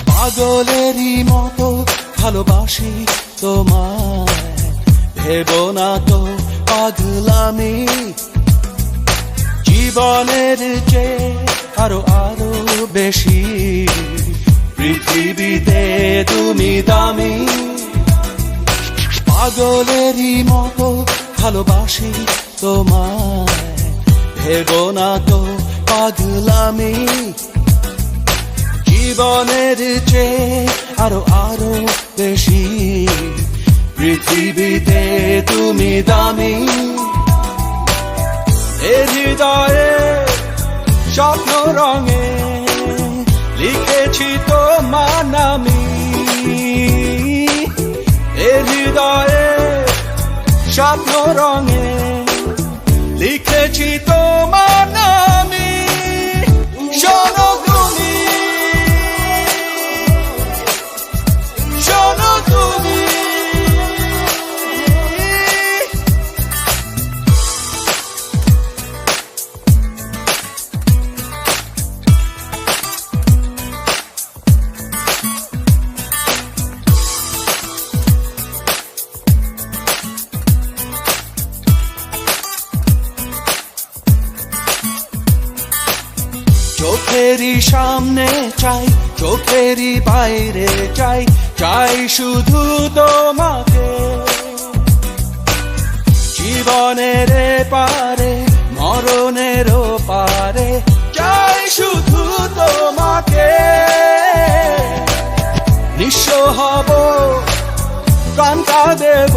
পাগলেরই মতো ভালোবাসি তোমায়, ভেবো না তো পাগলামি, জীবনের চেয়ে আরো আরো বেশি, পৃথিবীতে তুমি দামি। পাগলেরই মতো ভালোবাসি তোমায়, ভেবো না তো পাগলামি, জীবনের চেয়ে আরো আরো বেশি, পৃথিবীতে তুমি দামি। এ হৃদয়ে স্বপ্ন রঙে লিখেছি তোমার নামি, এ হৃদয়ে স্বপ্ন রঙে লিখেছি তোমার নামি। শোনো তুমি, শোনো তুমি, চোখেরই সামনে চাই, চোখেরই বাইরে চাই, চাই শুধু তোমাকে, জীবনের পারে মরণের পারে, চাই শুধু তোমাকে। নিঃস্ব হব, প্রাণটা দেব